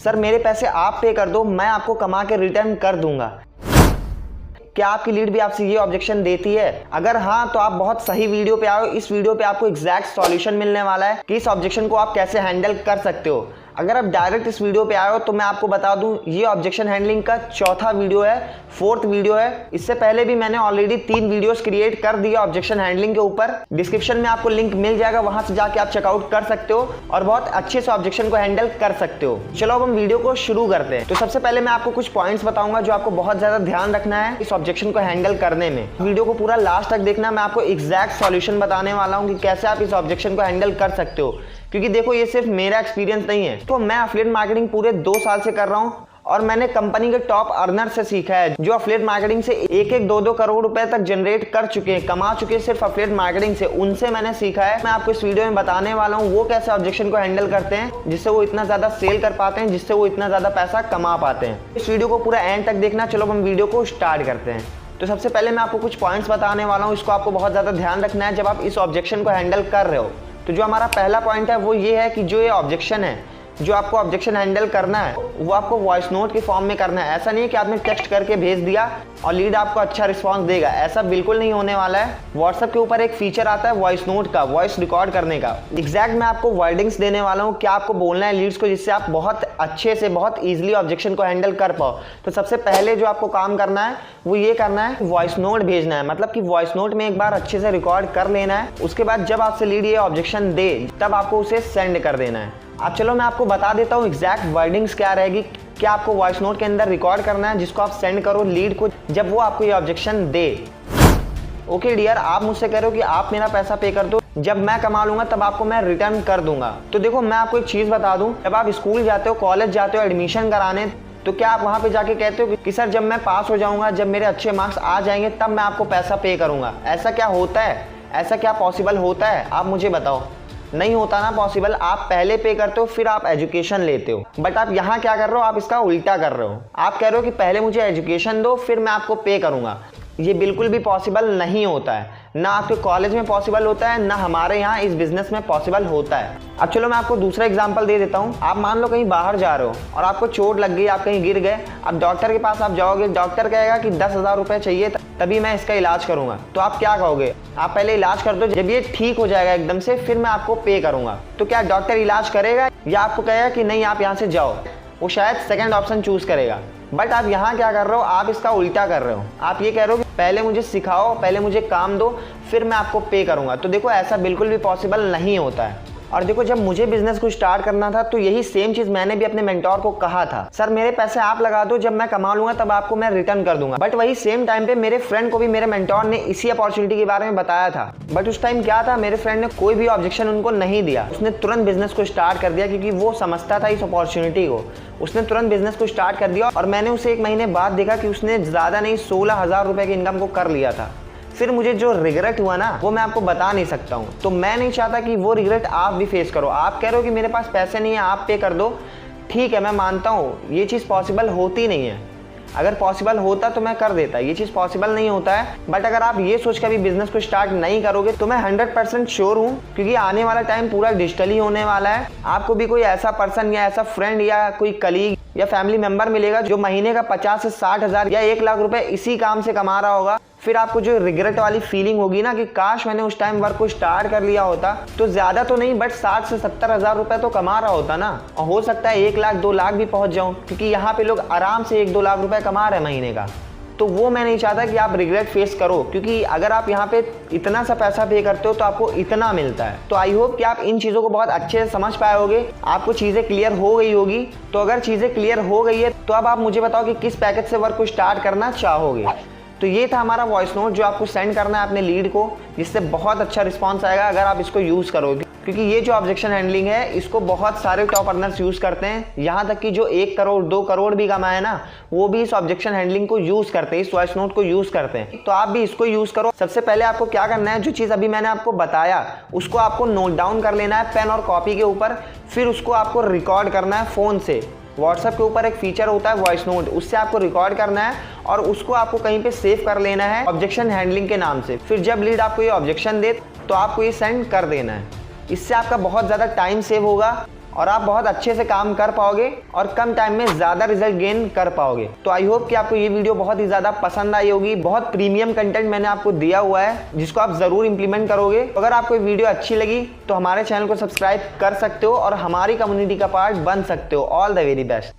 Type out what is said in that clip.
Sir मेरे पैसे आप पे कर दो, मैं आपको कमा के रिटर्न कर दूंगा। क्या आपकी लीड भी आपसे ये ऑब्जेक्शन देती है? अगर हाँ तो आप बहुत सही वीडियो पे आए हो। इस वीडियो पे आपको एग्जैक्ट सॉल्यूशन मिलने वाला है कि इस ऑब्जेक्शन को आप कैसे हैंडल कर सकते हो। अगर आप डायरेक्ट इस वीडियो पे आए हो तो मैं आपको बता दूं, ये ऑब्जेक्शन हैंडलिंग का चौथा वीडियो है, फोर्थ वीडियो है। इससे पहले भी मैंने ऑलरेडी 3 वीडियोस क्रिएट कर दिए ऑब्जेक्शन हैंडलिंग के ऊपर। डिस्क्रिप्शन में आपको लिंक मिल जाएगा, वहां से जाके आप चेकआउट कर सकते हो और बहुत अच्छे से ऑब्जेक्शन को हैंडल कर सकते हो। चलो अब हम वीडियो को शुरू करते हैं। तो सबसे पहले मैं आपको कुछ पॉइंट्स बताऊंगा जो आपको बहुत ज्यादा ध्यान रखना है इस ऑब्जेक्शन को हैंडल करने में। वीडियो को पूरा लास्ट तक देखना, मैं आपको एग्जैक्ट सॉल्यूशन बताने वाला हूँ कि कैसे आप इस ऑब्जेक्शन को हैंडल कर सकते हो। क्योंकि देखो ये सिर्फ मेरा एक्सपीरियंस नहीं है, तो मैं एफिलिएट मार्केटिंग पूरे 2 साल से कर रहा हूँ और मैंने कंपनी के टॉप अर्नर से सीखा है जो एफिलिएट मार्केटिंग से 1-2 करोड़ रुपए तक जनरेट कर चुके हैं, कमा चुके हैं सिर्फ एफिलिएट मार्केटिंग से। उनसे मैंने सीखा है। मैं आपको इस वीडियो में बताने वाला हूँ वो कैसे ऑब्जेक्शन को हैंडल करते हैं जिससे वो इतना ज्यादा सेल कर पाते हैं, जिससे वो इतना ज्यादा पैसा कमा पाते हैं। इस वीडियो को पूरा एंड तक देखना। चलो हम वीडियो को स्टार्ट करते हैं। तो सबसे पहले मैं आपको कुछ पॉइंट्स बताने वाला हूँ, इसको आपको बहुत ज्यादा ध्यान रखना है जब आप इस ऑब्जेक्शन को हैंडल कर रहे हो। तो जो हमारा पहला पॉइंट है वो ये है कि जो ये ऑब्जेक्शन है, जो आपको ऑब्जेक्शन हैंडल करना है वो आपको वॉइस नोट के फॉर्म में करना है। ऐसा नहीं है कि आपने टेक्स्ट करके भेज दिया और लीड आपको अच्छा रिस्पांस देगा, ऐसा बिल्कुल नहीं होने वाला है। व्हाट्सएप के ऊपर एक फीचर आता है वॉइस नोट का, वॉइस रिकॉर्ड करने का। एग्जैक्ट मैं आपको वर्डिंग्स देने वाला हूँ, क्या आपको बोलना है लीड्स को जिससे आप बहुत अच्छे से बहुत ईजिली ऑब्जेक्शन को हैंडल कर पाओ। तो सबसे पहले जो आपको काम करना है वो ये करना है, वॉइस नोट भेजना है। मतलब कि वॉइस नोट में एक बार अच्छे से रिकॉर्ड कर लेना है। उसके बाद जब आपसे लीड ये ऑब्जेक्शन दे तब आपको उसे सेंड कर देना है। अब चलो मैं आपको बता देता हूँ एग्जैक्ट वर्डिंग्स क्या रहेगी, क्या आपको वॉइस नोट के अंदर रिकॉर्ड करना है जिसको आप सेंड करो लीड को जब वो आपको ये ऑब्जेक्शन दे। ओके डियर, आप मुझसे कह रहे हो कि आप मेरा पैसा पे कर दो, जब मैं कमा लूंगा तब आपको मैं रिटर्न कर दूंगा। तो देखो मैं आपको एक चीज बता दूं, जब आप स्कूल जाते हो, कॉलेज जाते हो एडमिशन कराने, तो क्या आप वहां पे जाके कहते हो कि सर जब मैं पास हो जाऊंगा, जब मेरे अच्छे मार्क्स आ जाएंगे तब मैं आपको पैसा पे करूंगा? ऐसा क्या होता है? ऐसा क्या पॉसिबल होता है? आप मुझे बताओ। नहीं होता ना पॉसिबल। आप पहले पे करते हो फिर आप एजुकेशन लेते हो। बट आप यहाँ क्या कर रहे हो, आप इसका उल्टा कर रहे हो। आप कह रहे हो कि पहले मुझे एजुकेशन दो फिर मैं आपको पे करूंगा। ये बिल्कुल भी पॉसिबल नहीं होता है, ना आपके कॉलेज में पॉसिबल होता है, ना हमारे यहाँ इस बिजनेस में पॉसिबल होता है। अब चलो मैं आपको दूसरा एग्जांपल दे देता हूँ। आप मान लो कहीं बाहर जा रहे हो और आपको चोट लग गई, आप कहीं गिर गए। अब डॉक्टर के पास आप जाओगे, डॉक्टर कहेगा कि 10,000 रुपये चाहिए तभी मैं इसका इलाज करूंगा। तो आप क्या कहोगे? आप पहले इलाज कर दो, जब ये ठीक हो जाएगा एकदम से फिर मैं आपको पे करूंगा। तो क्या डॉक्टर इलाज करेगा या आपको कहेगा कि नहीं आप यहाँ से जाओ? वो शायद सेकंड ऑप्शन चूज करेगा। बट आप यहाँ क्या कर रहे हो, आप इसका उल्टा कर रहे हो। आप ये कह रहे हो कि पहले मुझे सिखाओ, पहले मुझे काम दो फिर मैं आपको पे करूंगा। तो देखो ऐसा बिल्कुल भी पॉसिबल नहीं होता है। और देखो जब मुझे बिजनेस को स्टार्ट करना था तो यही सेम चीज मैंने भी अपने मेंटोर को कहा था, सर मेरे पैसे आप लगा दो, जब मैं कमा लूंगा तब आपको मैं रिटर्न कर दूंगा। बट वही सेम टाइम पे मेरे फ्रेंड को भी मेरे मेंटोर ने इसी अपॉर्चुनिटी के बारे में बताया था। बट उस टाइम क्या था, मेरे फ्रेंड ने कोई भी ऑब्जेक्शन उनको नहीं दिया। उसने तुरंत बिजनेस को स्टार्ट कर दिया क्योंकि वो समझता था इस अपॉर्चुनिटी को। उसने तुरंत बिजनेस को स्टार्ट कर दिया और मैंने उसे 1 महीने बाद देखा कि उसने ज्यादा नहीं 16,000 रुपए की इनकम को कर लिया था। फिर मुझे जो रिग्रेट हुआ ना वो मैं आपको बता नहीं सकता हूँ। तो मैं नहीं चाहता कि वो रिग्रेट आप भी फेस करो। आप कह रहे हो कि मेरे पास पैसे नहीं है, आप पे कर दो। ठीक है, मैं मानता हूँ ये चीज़ पॉसिबल होती नहीं है। अगर पॉसिबल होता तो मैं कर देता, ये चीज़ पॉसिबल नहीं होता है। बट अगर आप ये सोच कर भी बिजनेस को स्टार्ट नहीं करोगे तो मैं 100% श्योर हूँ, क्योंकि आने वाला टाइम पूरा डिजिटल ही होने वाला है। आपको भी कोई ऐसा पर्सन या ऐसा फ्रेंड या कोई कलीग या फैमिली मेंबर मिलेगा जो महीने का 50 से 60,000 या 1 लाख रुपए इसी काम से कमा रहा होगा। फिर आपको जो रिग्रेट वाली फीलिंग होगी ना कि काश मैंने उस टाइम वर्क को स्टार्ट कर लिया होता, तो ज्यादा तो नहीं बट 60 से 70,000 रुपए तो कमा रहा होता ना। और हो सकता है 1 लाख 2 लाख भी पहुंच जाऊं, क्योंकि यहाँ पे लोग आराम से 1-2 लाख रुपए कमा रहे हैं महीने का। तो वो मैं नहीं चाहता कि आप रिग्रेट फेस करो, क्योंकि अगर आप यहाँ पे इतना सा पैसा पे करते हो तो आपको इतना मिलता है। तो आई होप कि आप इन चीज़ों को बहुत अच्छे से समझ पाए होगे, आपको चीज़ें क्लियर हो गई होगी। तो अगर चीज़ें क्लियर हो गई है तो अब आप मुझे बताओ कि किस पैकेज से वर्क को स्टार्ट करना चाहोगे। तो ये था हमारा वॉइस नोट जो आपको सेंड करना है अपने लीड को, जिससे बहुत अच्छा रिस्पांस आएगा अगर आप इसको यूज़ करोगे। क्योंकि ये जो ऑब्जेक्शन हैंडलिंग है इसको बहुत सारे टॉप अर्नर्स यूज़ करते हैं, यहाँ तक कि जो 1 करोड़ 2 करोड़ भी कमाए ना वो भी इस ऑब्जेक्शन हैंडलिंग को यूज़ करते हैं, इस वॉइस नोट को यूज़ करते हैं। तो आप भी इसको यूज़ करो। सबसे पहले आपको क्या करना है, जो चीज़ अभी मैंने आपको बताया उसको आपको नोट डाउन कर लेना है पेन और कॉपी के ऊपर। फिर उसको आपको रिकॉर्ड करना है फ़ोन से। व्हाट्सएप के ऊपर एक फीचर होता है वॉइस नोट, उससे आपको रिकॉर्ड करना है और उसको आपको कहीं पे सेव कर लेना है ऑब्जेक्शन हैंडलिंग के नाम से। फिर जब लीड आपको ये ऑब्जेक्शन दे तो आपको ये सेंड कर देना है। इससे आपका बहुत ज़्यादा टाइम सेव होगा और आप बहुत अच्छे से काम कर पाओगे और कम टाइम में ज़्यादा रिजल्ट गेन कर पाओगे। तो आई होप कि आपको ये वीडियो बहुत ही ज़्यादा पसंद आई होगी। बहुत प्रीमियम कंटेंट मैंने आपको दिया हुआ है जिसको आप ज़रूर इंप्लीमेंट करोगे। अगर आपको ये वीडियो अच्छी लगी तो हमारे चैनल को सब्सक्राइब कर सकते हो और हमारी कम्युनिटी का पार्ट बन सकते हो। All the very best.